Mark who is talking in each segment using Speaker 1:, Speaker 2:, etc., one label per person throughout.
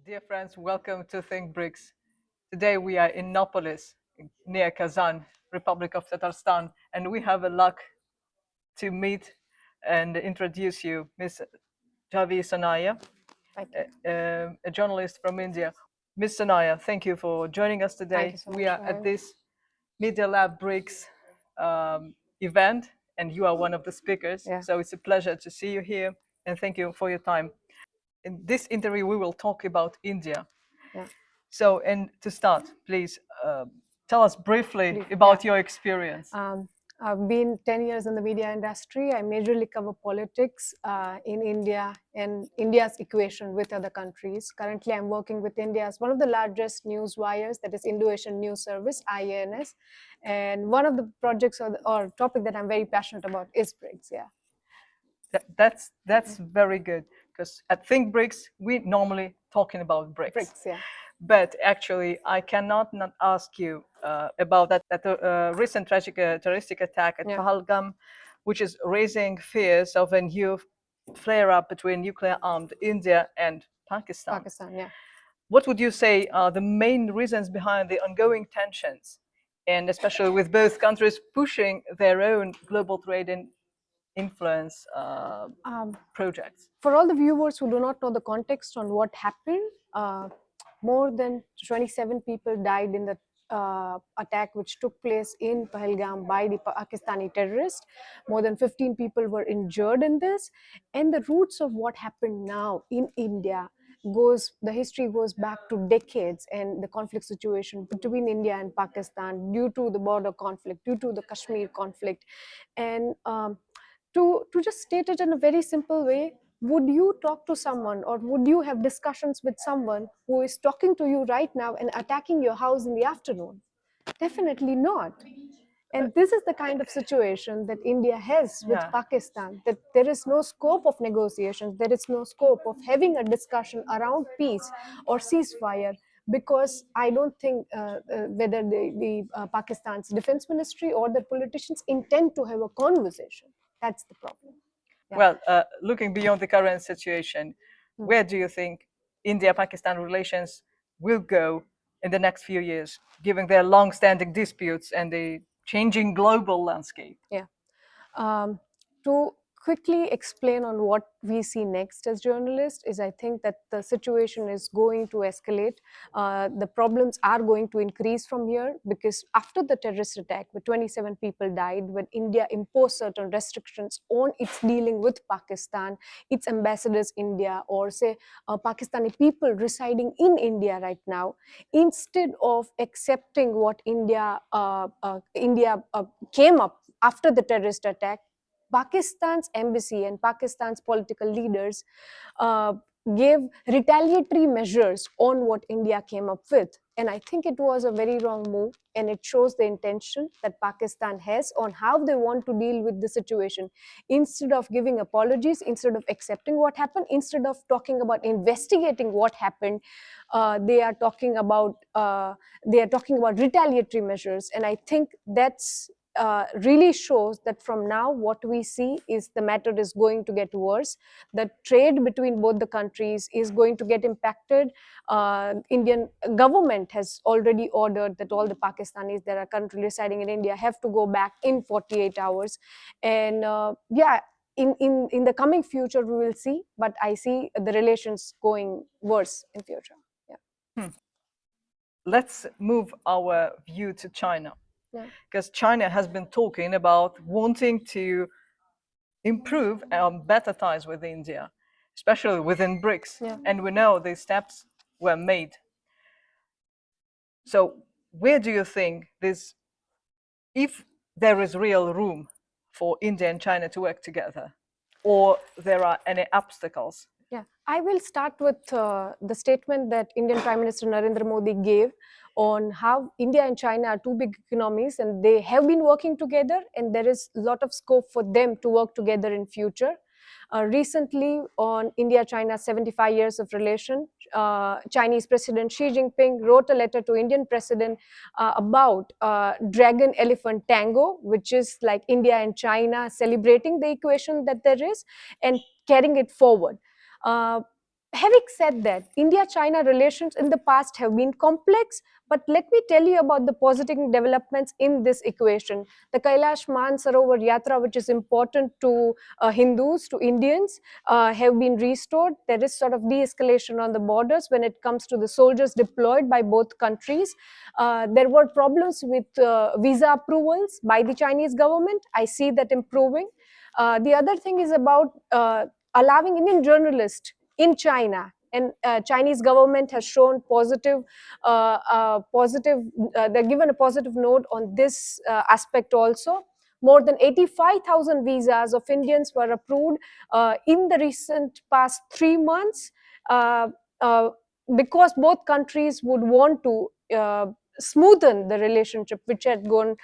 Speaker 1: Dear friends, welcome to Think BRICS. Today we are in Nopolis, near Kazan, Republic of Tatarstan, and we have a luck to meet and introduce you, Ms. Janvi Sonaiya, a journalist from India. Ms. Sonaiya, thank you for joining us today.
Speaker 2: Thank you so
Speaker 1: We
Speaker 2: much
Speaker 1: are
Speaker 2: for
Speaker 1: at
Speaker 2: having
Speaker 1: this Media Lab BRICS event, and you are one of the speakers.
Speaker 2: Yeah.
Speaker 1: So it's a pleasure to see you here, and thank you for your time. In this interview, we will talk about India.
Speaker 2: Yeah.
Speaker 1: So, and to start, please tell us briefly about your experience.
Speaker 2: I've been 10 years in the media industry. I majorly cover politics in India and India's equation with other countries. Currently, I'm working with India's one of the largest news wires, that is Indo Asian News Service, IANS. And one of the projects or topic that I'm very passionate about is BRICS. Yeah.
Speaker 1: That's very good, because at Think BRICS, we normally talking about BRICS.
Speaker 2: BRICS, yeah.
Speaker 1: But actually, I cannot not ask you about that recent tragic terroristic attack at Pahalgam, which is raising fears of a new flare-up between nuclear-armed India and Pakistan.
Speaker 2: Pakistan, yeah.
Speaker 1: What would you say are the main reasons behind the ongoing tensions, and especially with both countries pushing their own global trade and influence projects?
Speaker 2: For all the viewers who do not know the context on what happened, more than 27 people died in the attack which took place in Pahalgam by the Pakistani terrorists. More than 15 people were injured in this. And the roots of what happened now in India the history goes back to decades, and the conflict situation between India and Pakistan due to the border conflict, due to the Kashmir conflict. And to just state it in a very simple way, would you talk to someone or would you have discussions with someone who is talking to you right now and attacking your house in the afternoon? Definitely not. And this is the kind of situation that India has with Pakistan, that there is no scope of negotiations, there is no scope of having a discussion around peace or ceasefire, because I don't think whether the Pakistan's defense ministry or the politicians intend to have a conversation. That's the problem.
Speaker 1: Yeah. Well, looking beyond the current situation, where do you think India-Pakistan relations will go in the next few years, given their long-standing disputes and the changing global landscape?
Speaker 2: Yeah. To quickly explain on what we see next as journalists is, I think that the situation is going to escalate. The problems are going to increase from here, because after the terrorist attack where 27 people died, when India imposed certain restrictions on its dealing with Pakistan, its ambassadors India, or say Pakistani people residing in India right now, instead of accepting what India came up after the terrorist attack, Pakistan's embassy and Pakistan's political leaders gave retaliatory measures on what India came up with. And I think it was a very wrong move, and it shows the intention that Pakistan has on how they want to deal with the situation. Instead of giving apologies, instead of accepting what happened, instead of talking about investigating what happened, they are talking about retaliatory measures. And I think that's really shows that from now what we see is the matter is going to get worse. The trade between both the countries is going to get impacted. Indian government has already ordered that all the Pakistanis that are currently residing in India have to go back in 48 hours. And in the coming future we will see, but I see the relations going worse in future.
Speaker 1: Let's move our view to China. Because China has been talking about wanting to improve better ties with India, especially within BRICS. And we know these steps were made. So where do you think if there is real room for India and China to work together, or there are any obstacles?
Speaker 2: Yeah, I will start with the statement that Indian Prime Minister Narendra Modi gave on how India and China are two big economies and they have been working together, and there is a lot of scope for them to work together in future. Recently, on India-China 75 years of relation, Chinese President Xi Jinping wrote a letter to Indian President about Dragon-Elephant Tango, which is like India and China celebrating the equation that there is and carrying it forward. Having said that, India-China relations in the past have been complex, but let me tell you about the positive developments in this equation. The Kailash Mansarovar Yatra, which is important to Hindus, to Indians, have been restored. There is sort of de-escalation on the borders when it comes to the soldiers deployed by both countries. There were problems with visa approvals by the Chinese government. I see that improving. The other thing is about allowing Indian journalists in China, and Chinese government has shown they're given a positive note on this aspect also. More than 85,000 visas of Indians were approved in the recent past 3 months, uh, uh, because both countries would want to smoothen the relationship which had gone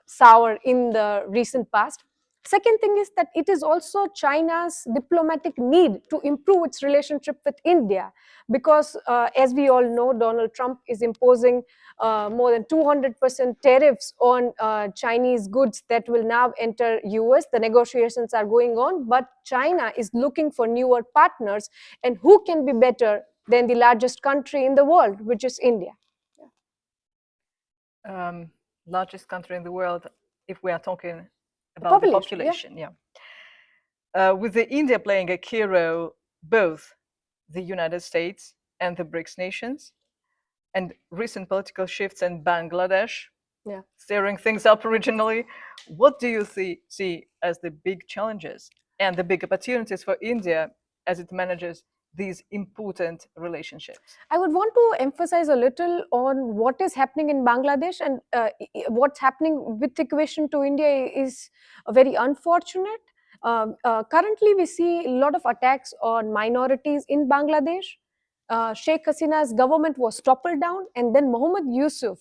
Speaker 2: sour in the recent past. Second thing is that it is also China's diplomatic need to improve its relationship with India, because as we all know, Donald Trump is imposing more than 200% tariffs on Chinese goods that will now enter US. The negotiations are going on, but China is looking for newer partners, and who can be better than the largest country in the world, which is India.
Speaker 1: Largest country in the world, if we are talking
Speaker 2: The
Speaker 1: about the
Speaker 2: population,
Speaker 1: population, yeah. With the India playing a key role, both the United States and the BRICS nations, and recent political shifts in Bangladesh,
Speaker 2: yeah.
Speaker 1: stirring things up originally. What do you see as the big challenges and the big opportunities for India as it manages these important relationships?
Speaker 2: I would want to emphasize a little on what is happening in Bangladesh, and what's happening with equation to India is very unfortunate. Currently, we see a lot of attacks on minorities in Bangladesh. Sheikh Hasina's government was toppled down, and then Mohammad Yusuf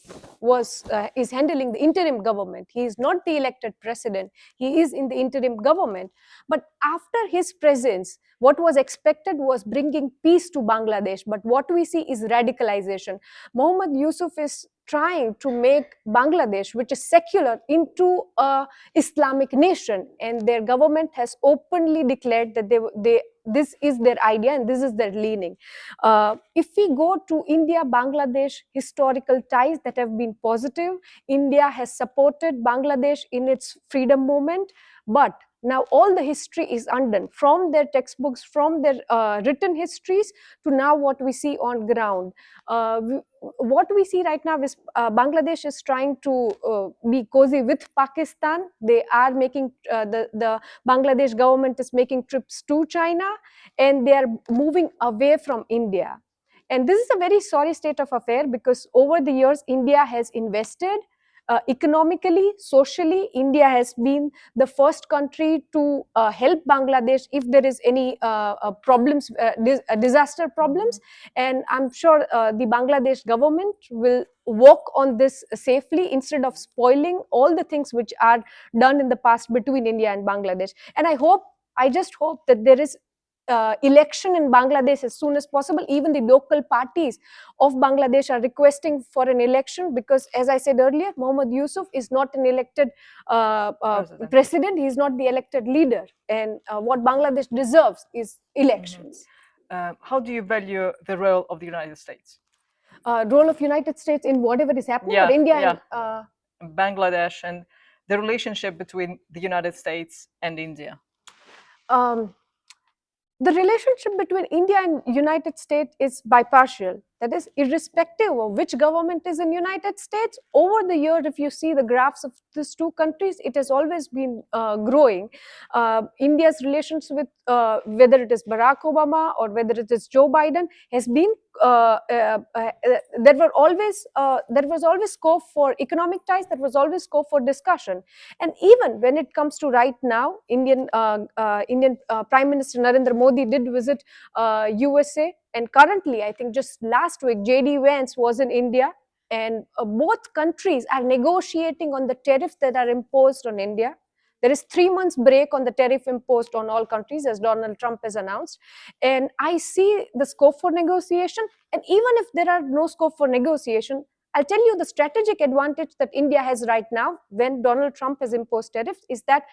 Speaker 2: is handling the interim government. He is not the elected president; he is in the interim government. But after his presence, what was expected was bringing peace to Bangladesh, but what we see is radicalization. Mohammad Yusuf is trying to make Bangladesh, which is secular, into a Islamic nation, and their government has openly declared that this is their idea and this is their leaning. If we go to India Bangladesh historical ties that have been positive, India has supported Bangladesh in its freedom movement, but now all the history is undone from their textbooks, from their written histories, to now what we see on ground. What we see right now is Bangladesh is trying to be cozy with Pakistan. They are making the Bangladesh government is making trips to China, and they are moving away from India. And this is a very sorry state of affair, because over the years India has invested economically, socially. India has been the first country to help Bangladesh if there is any problems, disaster problems. And I'm sure the Bangladesh government will work on this safely instead of spoiling all the things which are done in the past between India and Bangladesh. And I just hope that there is election in Bangladesh as soon as possible. Even the local parties of Bangladesh are requesting for an election, because, as I said earlier, Mohammad Yusuf is not an elected president. He is not the elected leader. And what Bangladesh deserves is elections.
Speaker 1: How do you value the role of the United States?
Speaker 2: Role of United States in whatever is happening,
Speaker 1: Yeah,
Speaker 2: or India
Speaker 1: yeah.
Speaker 2: and
Speaker 1: Bangladesh and the relationship between the United States and India.
Speaker 2: The relationship between India and United States is bipartial. That is, irrespective of which government is in United States, over the year, if you see the graphs of these two countries, it has always been growing. India's relations with whether it is Barack Obama or whether it is Joe Biden has been there was always scope for economic ties. There was always scope for discussion. And even when it comes to right now, Indian Prime Minister Narendra Modi did visit USA, and currently, I think just last week, JD Vance was in India, and both countries are negotiating on the tariffs that are imposed on India. There is 3 months break on the tariff imposed on all countries, as Donald Trump has announced. And I see the scope for negotiation. And even if there are no scope for negotiation, I'll tell you the strategic advantage that India has right now when Donald Trump has imposed tariffs is that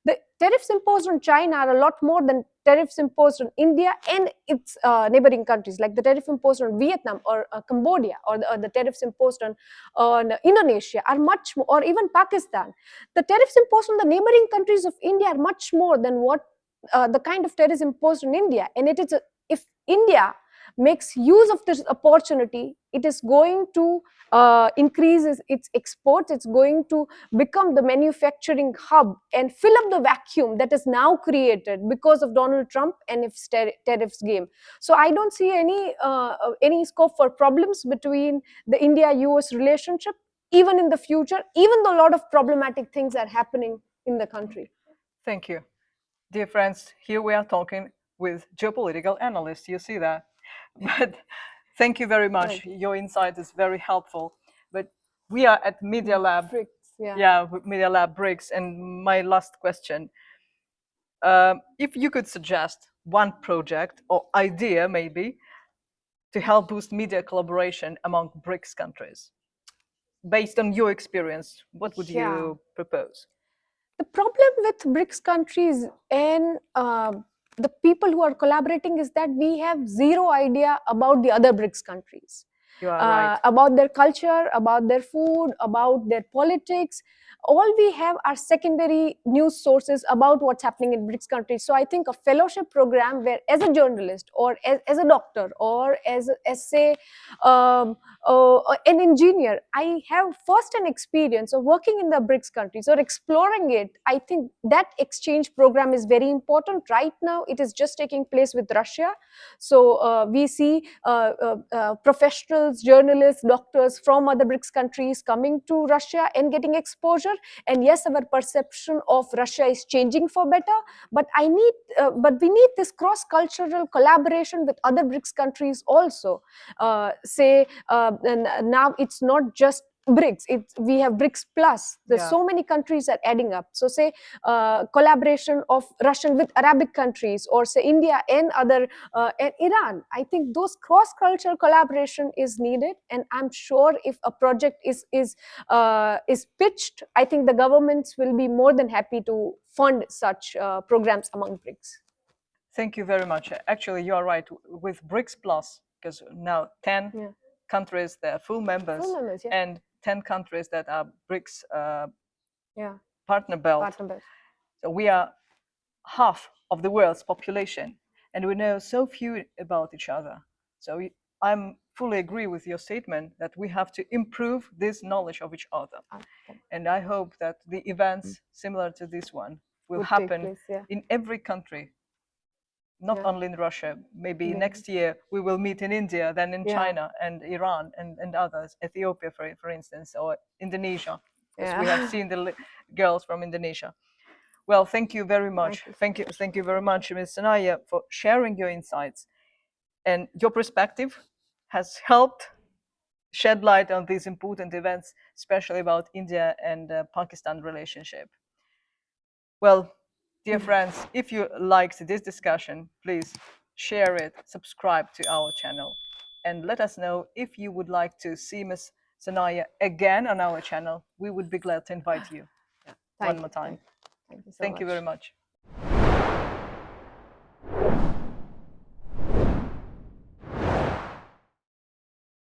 Speaker 2: the tariffs imposed on China are a lot more than tariffs imposed on India and its neighboring countries, like the tariff imposed on Vietnam or Cambodia, or the tariffs imposed on Indonesia are much more, or even Pakistan. The tariffs imposed on the neighboring countries of India are much more than what the kind of tariffs imposed on India. And it is if India makes use of this opportunity, it is going to increase its exports. It's going to become the manufacturing hub and fill up the vacuum that is now created because of Donald Trump and its tariffs game. So I don't see any scope for problems between the India-US relationship, even in the future, even though a lot of problematic things are happening in the country.
Speaker 1: Thank you. Dear friends, here we are talking with geopolitical analysts. You see that? But thank you very much.
Speaker 2: Right.
Speaker 1: Your insight is very helpful. But we are at Media Lab.
Speaker 2: BRICS,
Speaker 1: Yeah, Media Lab BRICS. And my last question, if you could suggest one project or idea maybe to help boost media collaboration among BRICS countries, based on your experience, what would you propose?
Speaker 2: The problem with BRICS countries and the people who are collaborating is that we have zero idea about the other BRICS countries.
Speaker 1: You are right.
Speaker 2: About their culture, about their food, about their politics. All we have are secondary news sources about what's happening in BRICS countries. So I think a fellowship program where, as a journalist or as a doctor or as say an engineer, I have first-hand experience of working in the BRICS countries or exploring it. I think that exchange program is very important. Right now, it is just taking place with Russia. So we see professionals, journalists, doctors from other BRICS countries coming to Russia and getting exposure. And yes, our perception of Russia is changing for better. But we need this cross-cultural collaboration with other BRICS countries also. And now it's not just BRICS, we have BRICS plus. There's so many countries are adding up. So say collaboration of Russian with Arabic countries, or say India and other and Iran. I think those cross-cultural collaboration is needed, and I'm sure if a project is pitched, I think the governments will be more than happy to fund such programs among BRICS.
Speaker 1: Thank you very much. Actually, you are right. With BRICS Plus, because now 10 countries that are full members, and 10 countries that are BRICS partner belt. So we are half of the world's population, and we know so few about each other. So I'm fully agree with your statement that we have to improve this knowledge of each other. And I hope that the events similar to this one will happen in every country, not only in Russia. Maybe next year we will meet in India, then in China and Iran and others, Ethiopia, for instance, or Indonesia, because we have seen the girls from Indonesia. Well, thank you very much. Thank you very much, Ms. Sonaiya, for sharing your insights. And your perspective has helped shed light on these important events, especially about India and Pakistan relationship. Well, dear friends, if you liked this discussion, please share it, subscribe to our channel, and let us know if you would like to see Ms. Sonaiya again on our channel. We would be glad to invite you one more time.
Speaker 2: Thank you so much.
Speaker 1: Thank you very much.